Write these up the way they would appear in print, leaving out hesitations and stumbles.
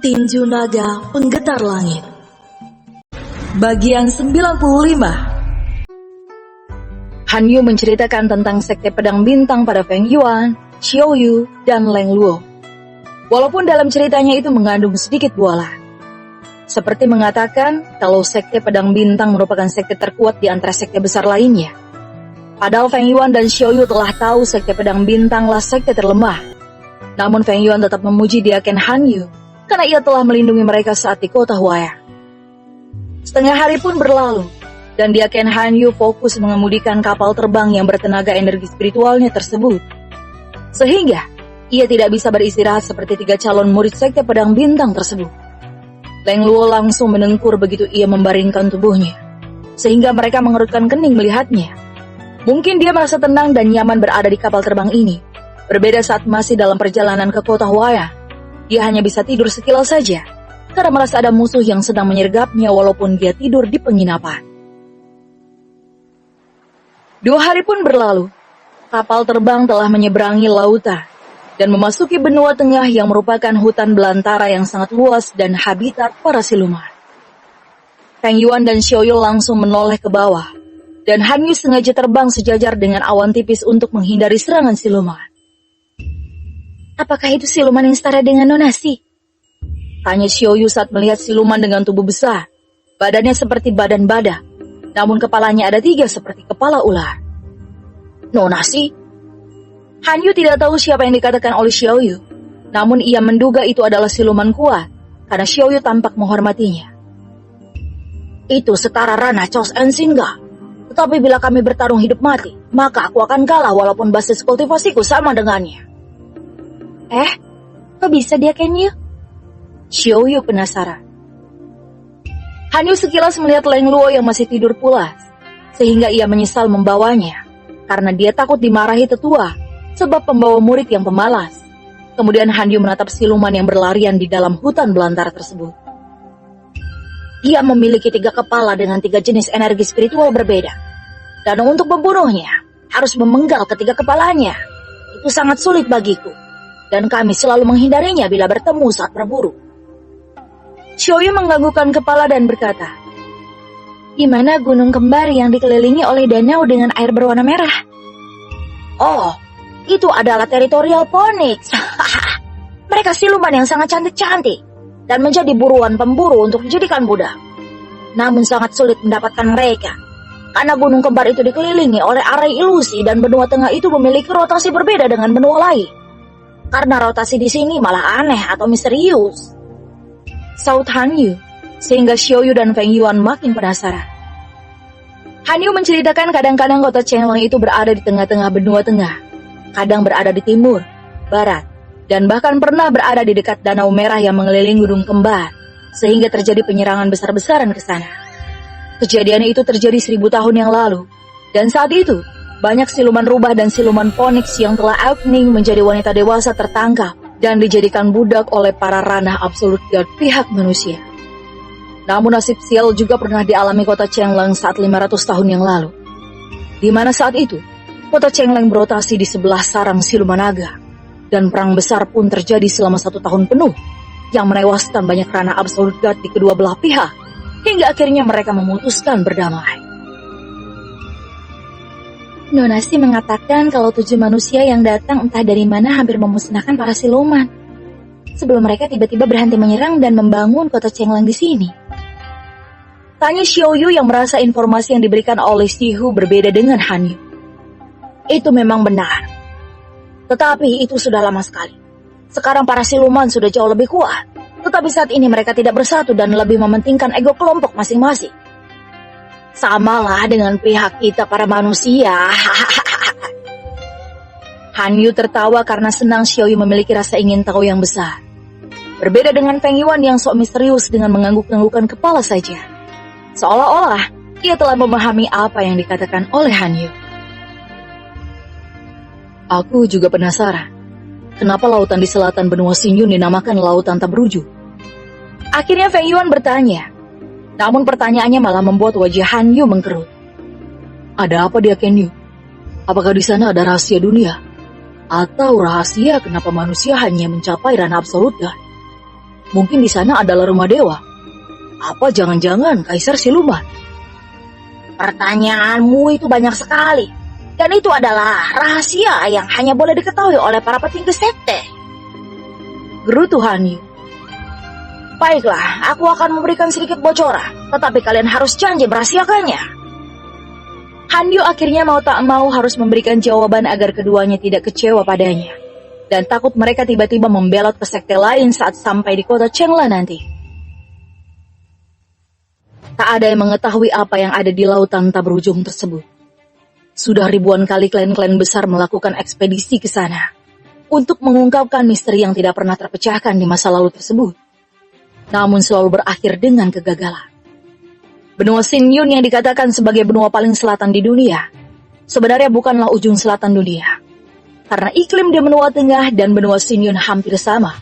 Tinju Naga Penggetar Langit. Bagian 95. Han Yu menceritakan tentang sekte pedang bintang pada Feng Yuan, Xiao Yu, dan Leng Luo. Walaupun dalam ceritanya itu mengandung sedikit bualan. Seperti mengatakan kalau sekte pedang bintang merupakan sekte terkuat di antara sekte besar lainnya. Padahal Feng Yuan dan Xiao Yu telah tahu sekte pedang bintanglah sekte terlemah. Namun Feng Yuan tetap memuji Diaken Han Yu karena ia telah melindungi mereka saat di kota Huaya. Setengah hari pun berlalu, dan Diaken Han Yu fokus mengemudikan kapal terbang yang bertenaga energi spiritualnya tersebut. Sehingga, ia tidak bisa beristirahat seperti 3 calon murid sekte pedang bintang tersebut. Leng Luo langsung menengkur begitu ia membaringkan tubuhnya, sehingga mereka mengerutkan kening melihatnya. Mungkin dia merasa tenang dan nyaman berada di kapal terbang ini. Berbeda saat masih dalam perjalanan ke kota Huaya. Dia hanya bisa tidur sekilas saja, karena merasa ada musuh yang sedang menyergapnya walaupun dia tidur di penginapan. 2 hari pun berlalu, kapal terbang telah menyeberangi lautan, dan memasuki benua tengah yang merupakan hutan belantara yang sangat luas dan habitat para siluman. Feng Yuan dan Xiao Yu langsung menoleh ke bawah, dan Han Yu sengaja terbang sejajar dengan awan tipis untuk menghindari serangan siluman. Apakah itu siluman yang setara dengan Nonasi? Tanya Xiao Yu saat melihat siluman dengan tubuh besar. Badannya seperti badan badak, namun kepalanya ada 3 seperti kepala ular. Nonasi? Han Yu tidak tahu siapa yang dikatakan oleh Xiao Yu, namun ia menduga itu adalah siluman kuat, karena Xiao Yu tampak menghormatinya. Itu setara Rana Chos Ensinga. Tetapi bila kami bertarung hidup mati, maka aku akan kalah walaupun basis kultivasiku sama dengannya. Kok bisa dia Ken Yu? Xiao Yu penasaran. Han Yu sekilas melihat Leng Luo yang masih tidur pulas, sehingga ia menyesal membawanya, karena dia takut dimarahi tetua, sebab pembawa murid yang pemalas. Kemudian Han Yu menatap siluman yang berlarian di dalam hutan belantara tersebut. Ia memiliki 3 kepala dengan 3 jenis energi spiritual berbeda, dan untuk membunuhnya, harus memenggal ketiga kepalanya. Itu sangat sulit bagiku. Dan kami selalu menghindarinya bila bertemu saat berburu. Xiao Yu menganggukkan kepala dan berkata, "Di mana gunung kembar yang dikelilingi oleh danau dengan air berwarna merah?" Oh, itu adalah teritorial Phoenix. Mereka siluman yang sangat cantik-cantik dan menjadi buruan pemburu untuk dijadikan budak. Namun sangat sulit mendapatkan mereka, karena gunung kembar itu dikelilingi oleh area ilusi dan benua tengah itu memiliki rotasi berbeda dengan benua lain. Karena rotasi di sini malah aneh atau misterius. Saut Han Yu, sehingga Xiao Yu dan Feng Yuan makin penasaran. Han Yu menceritakan kadang-kadang kota Chenglong itu berada di tengah-tengah benua tengah, kadang berada di timur, barat, dan bahkan pernah berada di dekat danau merah yang mengelilingi gunung kembar, sehingga terjadi penyerangan besar-besaran ke sana. Kejadian itu terjadi 1000 tahun yang lalu, dan saat itu, banyak siluman rubah dan siluman Phoenix yang telah awakening menjadi wanita dewasa tertangkap dan dijadikan budak oleh para ranah absolut god pihak manusia. Namun nasib sial juga pernah dialami kota Chenglong saat 500 tahun yang lalu, di mana saat itu, kota Chenglong berotasi di sebelah sarang siluman naga, dan perang besar pun terjadi selama 1 tahun penuh, yang menewaskan banyak ranah absolut god di kedua belah pihak, hingga akhirnya mereka memutuskan berdamai. Nonasi mengatakan kalau 7 manusia yang datang entah dari mana hampir memusnahkan para siluman, sebelum mereka tiba-tiba berhenti menyerang dan membangun kota Chenglong di sini. Tanya Xiao Yu yang merasa informasi yang diberikan oleh Sihu berbeda dengan Han Yu. Itu memang benar. Tetapi itu sudah lama sekali. Sekarang para siluman sudah jauh lebih kuat, tetapi saat ini mereka tidak bersatu dan lebih mementingkan ego kelompok masing-masing. Samalah dengan pihak kita para manusia. Han Yu tertawa karena senang Xiao Yu memiliki rasa ingin tahu yang besar. Berbeda dengan Feng Yuan yang sok misterius dengan mengangguk-anggukkan kepala saja. Seolah-olah ia telah memahami apa yang dikatakan oleh Han Yu. Aku juga penasaran, kenapa lautan di selatan benua Xingyun dinamakan lautan tak berujung? Akhirnya Feng Yuan bertanya. Namun pertanyaannya malah membuat wajah Han Yu mengkerut. Ada apa dia Ken Yu? Apakah di sana ada rahasia dunia? Atau rahasia kenapa manusia hanya mencapai ranah absolut God? Mungkin di sana adalah rumah dewa. Apa jangan-jangan kaisar siluman? Pertanyaanmu itu banyak sekali. Dan itu adalah rahasia yang hanya boleh diketahui oleh para petinggi sekte. Gerutu Hanyu. Baiklah, aku akan memberikan sedikit bocoran, tetapi kalian harus janji merahasiakannya. Hanyu akhirnya mau tak mau harus memberikan jawaban agar keduanya tidak kecewa padanya. Dan takut mereka tiba-tiba membelot ke sekte lain saat sampai di kota Chengla nanti. Tak ada yang mengetahui apa yang ada di lautan tak berujung tersebut. Sudah ribuan kali klan-klan besar melakukan ekspedisi ke sana untuk mengungkapkan misteri yang tidak pernah terpecahkan di masa lalu tersebut. Namun selalu berakhir dengan kegagalan. Benua Xinyun yang dikatakan sebagai benua paling selatan di dunia, sebenarnya bukanlah ujung selatan dunia. Karena iklim di benua tengah dan benua Xinyun hampir sama.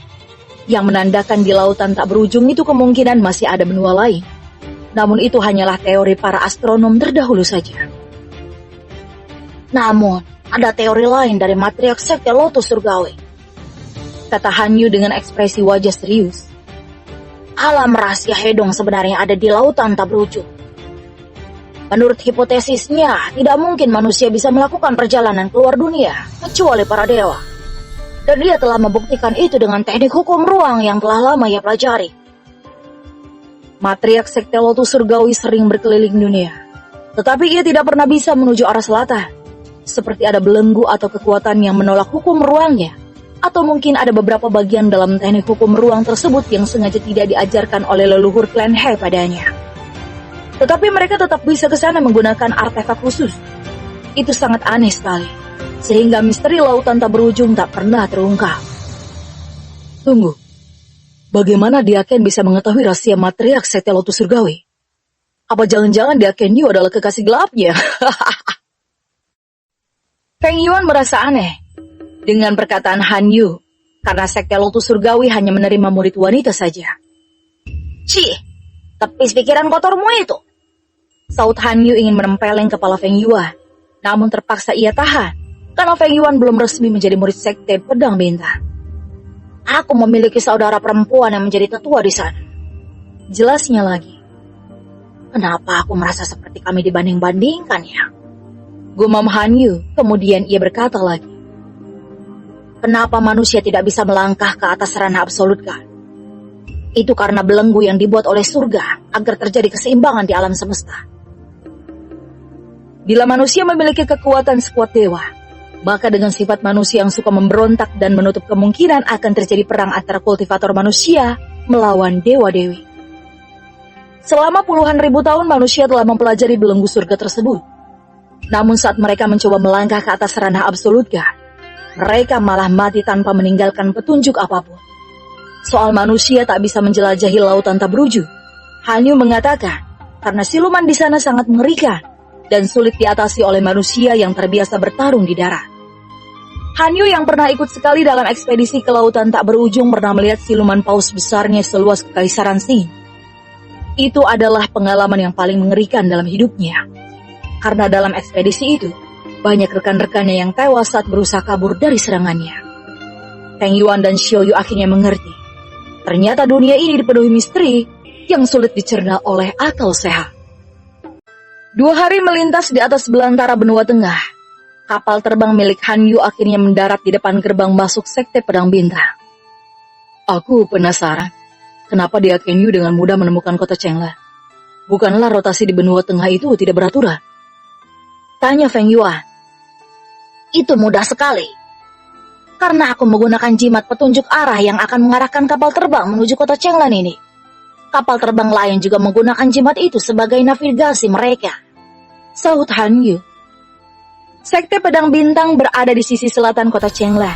Yang menandakan di lautan tak berujung itu kemungkinan masih ada benua lain. Namun itu hanyalah teori para astronom terdahulu saja. Namun, ada teori lain dari matriark sekte Lotus Surgawi, kata Hanyu dengan ekspresi wajah serius. Alam rahasia Hedong sebenarnya ada di lautan tak berujung. Menurut hipotesisnya, tidak mungkin manusia bisa melakukan perjalanan keluar dunia, kecuali para dewa. Dan dia telah membuktikan itu dengan teknik hukum ruang yang telah lama ia pelajari. Matriark sekte Lotus Surgawi sering berkeliling dunia, tetapi ia tidak pernah bisa menuju arah selatan. Seperti ada belenggu atau kekuatan yang menolak hukum ruangnya. Atau mungkin ada beberapa bagian dalam teknik hukum ruang tersebut yang sengaja tidak diajarkan oleh leluhur klan He padanya. Tetapi mereka tetap bisa ke sana menggunakan artefak khusus. Itu sangat aneh sekali, sehingga misteri lautan tak berujung tak pernah terungkap. Tunggu, bagaimana Diaken bisa mengetahui rahasia matriark sekte Lotus Surgawi? Apa jangan-jangan Diaken Yu adalah kekasih gelapnya? Feng Yuan merasa aneh dengan perkataan Han Yu, karena sekte Lotus Surgawi hanya menerima murid wanita saja. Cih, tepis pikiran kotormu itu. Saut Han Yu ingin menempeleng kepala Feng Yuan, namun terpaksa ia tahan, karena Feng Yuan belum resmi menjadi murid sekte Pedang Bintang. Aku memiliki saudara perempuan yang menjadi tetua di sana. Jelasnya lagi. Kenapa aku merasa seperti kami dibanding-bandingkan ya? Gumam Han Yu, kemudian ia berkata lagi. Kenapa manusia tidak bisa melangkah ke atas ranah absolut kan? Itu karena belenggu yang dibuat oleh surga agar terjadi keseimbangan di alam semesta. Bila manusia memiliki kekuatan sekuat dewa, maka dengan sifat manusia yang suka memberontak dan menutup kemungkinan akan terjadi perang antara kultivator manusia melawan dewa-dewi. Selama puluhan ribu tahun manusia telah mempelajari belenggu surga tersebut. Namun saat mereka mencoba melangkah ke atas ranah absolut kan, mereka malah mati tanpa meninggalkan petunjuk apapun. Soal manusia tak bisa menjelajahi lautan tak berujung, Hanyu mengatakan karena siluman di sana sangat mengerikan dan sulit diatasi oleh manusia yang terbiasa bertarung di darat. Hanyu yang pernah ikut sekali dalam ekspedisi ke lautan tak berujung pernah melihat siluman paus besarnya seluas kekaisaran Xin. Itu adalah pengalaman yang paling mengerikan dalam hidupnya. Karena dalam ekspedisi itu, banyak rekan-rekannya yang tewas saat berusaha kabur dari serangannya. Feng Yuan dan Xiao Yu akhirnya mengerti. Ternyata dunia ini dipenuhi misteri yang sulit dicerna oleh akal sehat. 2 hari melintas di atas belantara benua tengah. Kapal terbang milik Han Yu akhirnya mendarat di depan gerbang masuk sekte Pedang Bintang. Aku penasaran, kenapa Diaken Yu dengan mudah menemukan kota Chengla? Bukanlah rotasi di benua tengah itu tidak beraturan? Tanya Feng Yuan. Itu mudah sekali. Karena aku menggunakan jimat petunjuk arah yang akan mengarahkan kapal terbang menuju kota Chenglan ini. Kapal terbang lain juga menggunakan jimat itu sebagai navigasi mereka. Sahut Han Yu. Sekte Pedang Bintang berada di sisi selatan kota Chenglan.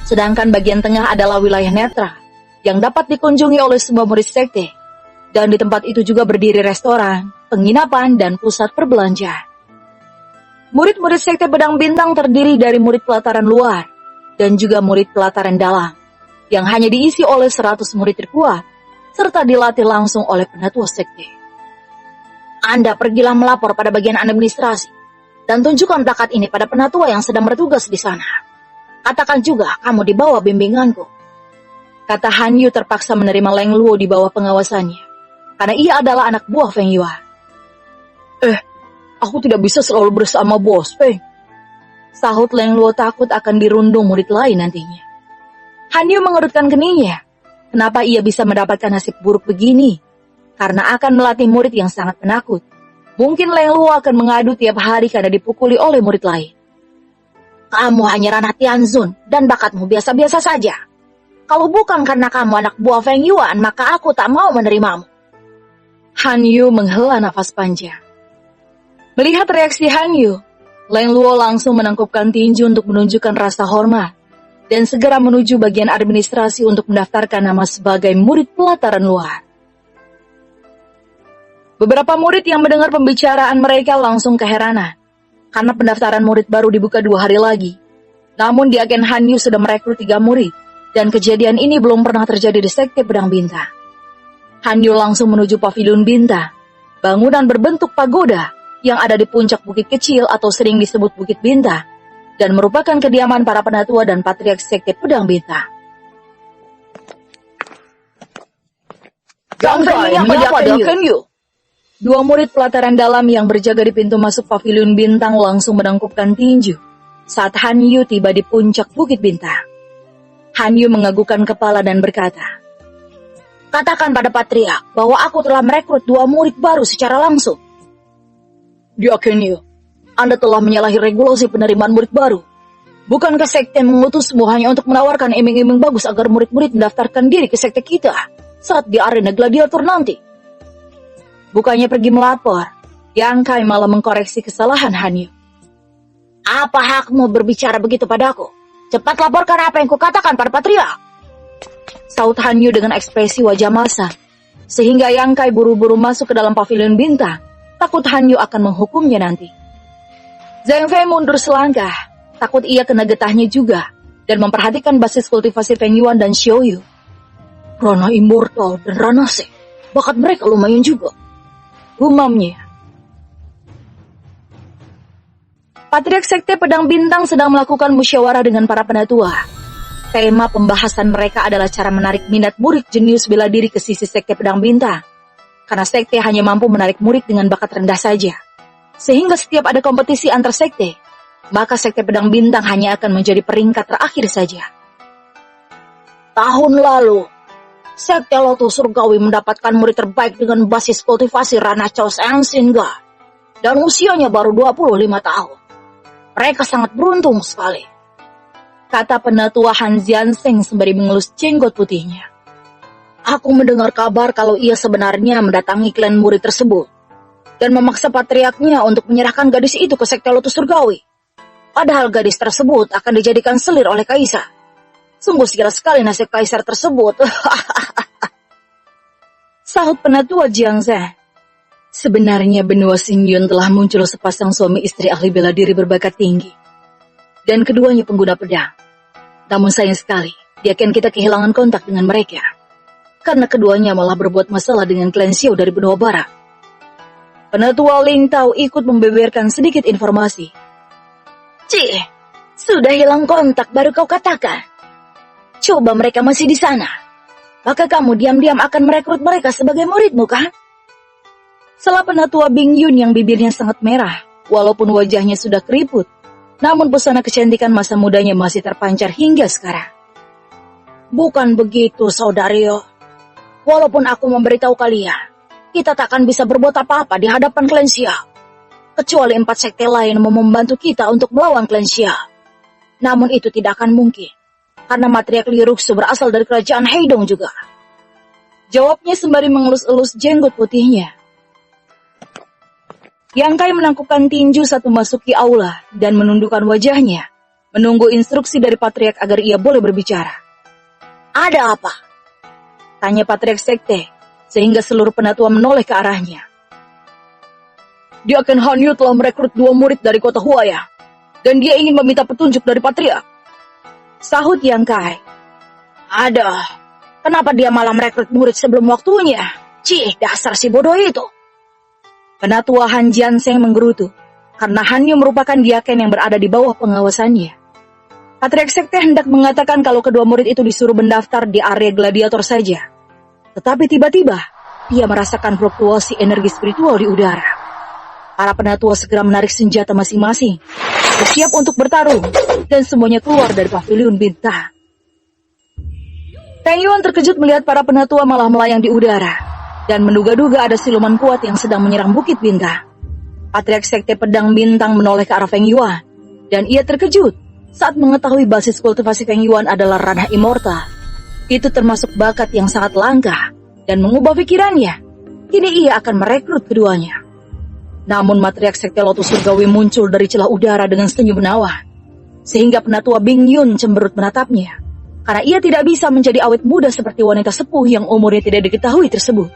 Sedangkan bagian tengah adalah wilayah netral yang dapat dikunjungi oleh semua murid sekte. Dan di tempat itu juga berdiri restoran, penginapan, dan pusat perbelanjaan. Murid-murid sekte Pedang Bintang terdiri dari murid pelataran luar dan juga murid pelataran dalam yang hanya diisi oleh 100 murid terkuat serta dilatih langsung oleh penatua sekte. Anda pergilah melapor pada bagian administrasi dan tunjukkan plakat ini pada penatua yang sedang bertugas di sana. Katakan juga kamu di bawah bimbinganku. Kata Han Yu terpaksa menerima Leng Luo di bawah pengawasannya, karena ia adalah anak buah Feng Yuan. Aku tidak bisa selalu bersama Bos Feng. Sahut Leng Luo takut akan dirundung murid lain nantinya. Han Yu mengerutkan keningnya. Kenapa ia bisa mendapatkan nasib buruk begini? Karena akan melatih murid yang sangat penakut. Mungkin Leng Luo akan mengadu tiap hari karena dipukuli oleh murid lain. Kamu hanya ranah Tianzun dan bakatmu biasa-biasa saja. Kalau bukan karena kamu anak buah Feng Yuan, maka aku tak mau menerimamu. Han Yu menghela nafas panjang. Melihat reaksi Han Yu, Leng Luo langsung menangkupkan tinju untuk menunjukkan rasa hormat dan segera menuju bagian administrasi untuk mendaftarkan nama sebagai murid pelataran luar. Beberapa murid yang mendengar pembicaraan mereka langsung keheranan, karena pendaftaran murid baru dibuka 2 hari lagi. Namun di agen Han Yu sudah merekrut 3 murid, dan kejadian ini belum pernah terjadi di Sekte Pedang Bintang. Han Yu langsung menuju Pavilion Bintang, bangunan berbentuk pagoda yang ada di puncak bukit kecil atau sering disebut Bukit Bintang, dan merupakan kediaman para penatua dan patriark Sekte Pedang Bintang. Yang ini apa dia Feng Yu? 2 murid pelataran dalam yang berjaga di pintu masuk Pavilion Bintang langsung menangkupkan tinju saat Han Yu tiba di puncak Bukit Bintang. Han Yu menganggukkan kepala dan berkata, Katakan pada Patriark bahwa aku telah merekrut 2 murid baru secara langsung. Dia Ken Yu, Anda telah menyalahi regulasi penerimaan murid baru. Bukankah sekte mengutusmu hanya untuk menawarkan iming-iming bagus agar murid-murid mendaftarkan diri ke sekte kita saat di arena gladiator nanti? Bukannya pergi melapor, Yang Kai malah mengkoreksi kesalahan Han Yu. Apa hakmu berbicara begitu padaku? Cepat laporkan apa yang kukatakan pada Patriark. Saut Han Yu dengan ekspresi wajah masam, sehingga Yang Kai buru-buru masuk ke dalam Pavilion Bintang, takut Han Yu akan menghukumnya nanti. Zhang Fei mundur selangkah, takut ia kena getahnya juga, dan memperhatikan basis kultivasi Feng Yuan dan Xiao Yu. Ranah Immortal dan Ranah Se, bakat mereka lumayan juga, gumamnya. Patriark Sekte Pedang Bintang sedang melakukan musyawarah dengan para penatua. Tema pembahasan mereka adalah cara menarik minat murid jenius bela diri ke sisi Sekte Pedang Bintang. Karena sekte hanya mampu menarik murid dengan bakat rendah saja. Sehingga setiap ada kompetisi antar sekte, maka Sekte Pedang Bintang hanya akan menjadi peringkat terakhir saja. Tahun lalu, Sekte Lotus Surgawi mendapatkan murid terbaik dengan basis kultivasi Ranah Chao Sheng Singa, dan usianya baru 25 tahun. Mereka sangat beruntung sekali, kata penatua Han Jianseng sembari mengelus jenggot putihnya. Aku mendengar kabar kalau ia sebenarnya mendatangi klan murid tersebut dan memaksa patriarknya untuk menyerahkan gadis itu ke Sekte Lotus Surgawi. Padahal gadis tersebut akan dijadikan selir oleh kaisar. Sungguh sial sekali nasib kaisar tersebut. Sahut penatua Jiang Zhen. Sebenarnya benua Xingyun telah muncul sepasang suami istri ahli bela diri berbakat tinggi. Dan keduanya pengguna pedang. Namun sayang sekali, diaken kita kehilangan kontak dengan mereka. Karena keduanya malah berbuat masalah dengan klan Xiao dari benua barat. Penatua Ling Tao ikut membeberkan sedikit informasi. Cih, sudah hilang kontak baru kau katakan. Coba mereka masih di sana. Maka kamu diam-diam akan merekrut mereka sebagai muridmu, kan? Salah penatua Bing Yun yang bibirnya sangat merah, walaupun wajahnya sudah keriput, namun pesona kecantikan masa mudanya masih terpancar hingga sekarang. Bukan begitu, Saudario. Walaupun aku memberitahu kalian, kita takkan bisa berbuat apa-apa di hadapan klan Xiao. Kecuali 4 sekte lain mau membantu kita untuk melawan klan Xiao. Namun itu tidak akan mungkin, karena matriark Li Ruxu berasal dari kerajaan Heidong juga. Jawabnya sembari mengelus-elus jenggot putihnya. Yang Kai menangkupkan tinju saat memasuki aula dan menundukkan wajahnya, menunggu instruksi dari patriark agar ia boleh berbicara. Ada apa? Tanya patriark sekte, sehingga seluruh penatua menoleh ke arahnya. Diaken Han Yu telah merekrut 2 murid dari kota Huaya, dan dia ingin meminta petunjuk dari patriark. Sahut Yang Kai. Ada, kenapa dia malah merekrut murid sebelum waktunya? Cih, dasar si bodoh itu. Penatua Han Jianseng menggerutu, karena Han Yu merupakan diaken yang berada di bawah pengawasannya. Patriark Sekte hendak mengatakan kalau kedua murid itu disuruh mendaftar di area gladiator saja. Tetapi tiba-tiba, ia merasakan fluktuasi energi spiritual di udara. Para penatua segera menarik senjata masing-masing, bersiap untuk bertarung, dan semuanya keluar dari pavilion bintang. Feng Yuan terkejut melihat para penatua malah melayang di udara, dan menduga-duga ada siluman kuat yang sedang menyerang Bukit Bintang. Patriark Sekte Pedang Bintang menoleh ke arah Feng Yuan, dan ia terkejut saat mengetahui basis kultivasi Feng Yuan adalah ranah immortal. Itu termasuk bakat yang sangat langka, dan mengubah pikirannya. Kini ia akan merekrut keduanya. Namun Matriark Sekte Lotus Surgawi muncul dari celah udara dengan senyum menawan, sehingga penatua Bing Yun cemberut menatapnya, karena ia tidak bisa menjadi awet muda seperti wanita sepuh yang umurnya tidak diketahui tersebut.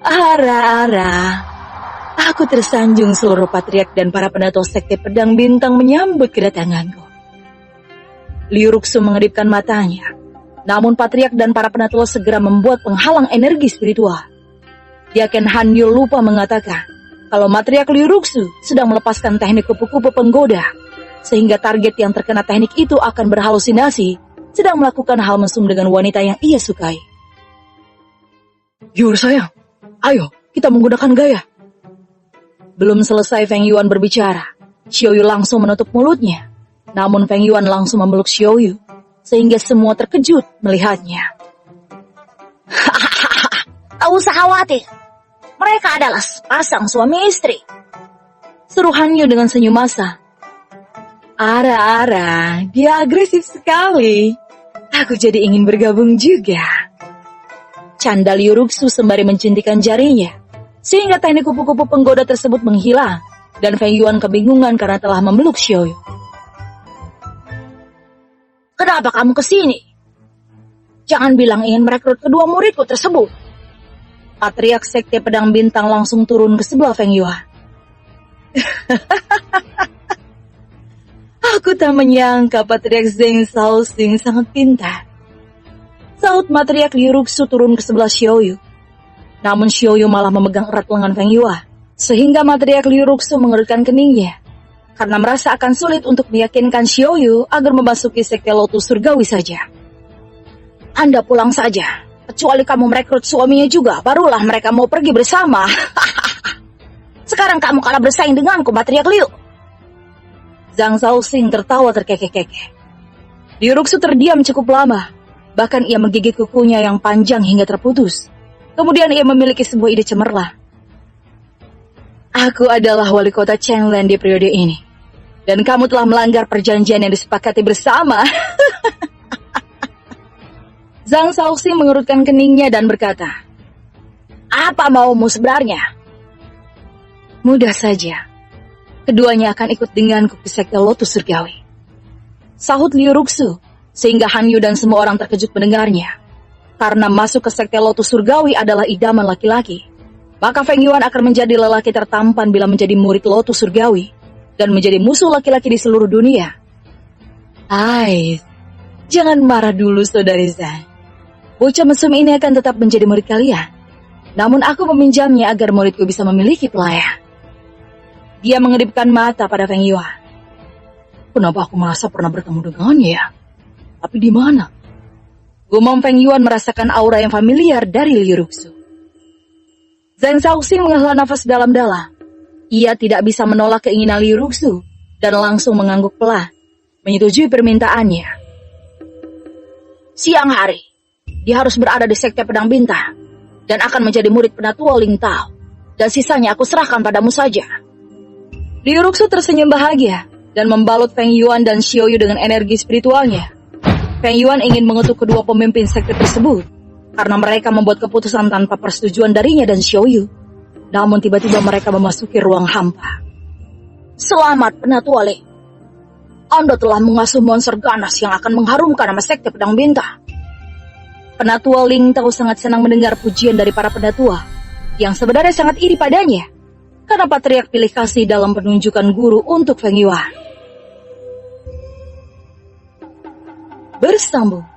Ara, aku tersanjung seluruh patriark dan para penatua Sekte Pedang Bintang menyambut kedatanganku. Liu Ruxu mengedipkan matanya, namun patriark dan para penatua segera membuat penghalang energi spiritual. Diaken Han Yu lupa mengatakan kalau matriark Liu Ruxu sedang melepaskan teknik kupu-kupu penggoda, sehingga target yang terkena teknik itu akan berhalusinasi, sedang melakukan hal mesum dengan wanita yang ia sukai. Yur sayang, ayo kita menggunakan gaya. Belum selesai Feng Yuan berbicara, Xiaoyu langsung menutup mulutnya. Namun Feng Yuan langsung memeluk Xiaoyu, sehingga semua terkejut melihatnya. Tak usah khawatir, mereka adalah sepasang suami istri. Seru Han Yu dengan senyum masa. Ara, dia agresif sekali. Aku jadi ingin bergabung juga. Canda Liu Ruxu sembari mencintikan jarinya, sehingga teknik kupu-kupu penggoda tersebut menghilang, dan Feng Yuan kebingungan karena telah memeluk Xiaoyu. Kenapa kamu kesini? Jangan bilang ingin merekrut kedua muridku tersebut. Patriark Sekte Pedang Bintang langsung turun ke sebelah Feng Yuan. Aku tak menyangka Patriark Zheng Shaoxing sangat pintar. Saut matriark Liu Ruxu turun ke sebelah Xiaoyu. Namun Xiaoyu malah memegang erat lengan Feng Yuan, sehingga matriark Liu Ruxu mengerutkan keningnya, karena merasa akan sulit untuk meyakinkan Xiaoyu agar memasuki Sekte Lotus Surgawi saja. Anda pulang saja, kecuali kamu merekrut suaminya juga, barulah mereka mau pergi bersama. Sekarang kamu kalah bersaing denganku, matriark Liu. Zhang Shaoxing tertawa terkekeh-kekeh. Liu Ruxu terdiam cukup lama, bahkan ia menggigit kukunya yang panjang hingga terputus. Kemudian ia memiliki sebuah ide cemerlang. Aku adalah wali kota Chenglan di periode ini, dan kamu telah melanggar perjanjian yang disepakati bersama. Zhang Shaoxing mengerutkan keningnya dan berkata, apa maumu sebenarnya? Mudah saja. Keduanya akan ikut denganku ke Sekte Lotus Surgawi. Sahut Liu Ruxu, sehingga Han Yu dan semua orang terkejut mendengarnya. Karena masuk ke Sekte Lotus Surgawi adalah idaman laki-laki, maka Feng Yuan akan menjadi lelaki tertampan bila menjadi murid Lotus Surgawi, dan menjadi musuh laki-laki di seluruh dunia. Hai, jangan marah dulu saudari Zhang. Bocah mesum ini akan tetap menjadi murid kalian. Namun aku meminjamnya agar muridku bisa memiliki pelayan. Dia mengedipkan mata pada Feng Yuan. Kenapa aku merasa pernah bertemu dengannya ya? Tapi di mana? Gumam Feng Yuan merasakan aura yang familiar dari Liu Ruxu. Zhang Shaoxing menghela nafas dalam-dalam. Ia tidak bisa menolak keinginan Liu Ruxu dan langsung mengangguk pelan, menyetujui permintaannya. Siang hari, dia harus berada di Sekte Pedang Bintang dan akan menjadi murid penatua Ling Tao. Dan sisanya aku serahkan padamu saja. Liu Ruxu tersenyum bahagia dan membalut Feng Yuan dan Xiaoyu dengan energi spiritualnya. Feng Yuan ingin mengutuk kedua pemimpin sekte tersebut karena mereka membuat keputusan tanpa persetujuan darinya dan Xiaoyu. Namun tiba-tiba mereka memasuki ruang hampa. Selamat penatua Ling. Anda telah mengasuh monster ganas yang akan mengharumkan nama Sekte Pedang Bintang. Penatua Ling Tao sangat senang mendengar pujian dari para penatua yang sebenarnya sangat iri padanya, karena patriark pilih kasih dalam penunjukan guru untuk Feng Yuan. Bersambung.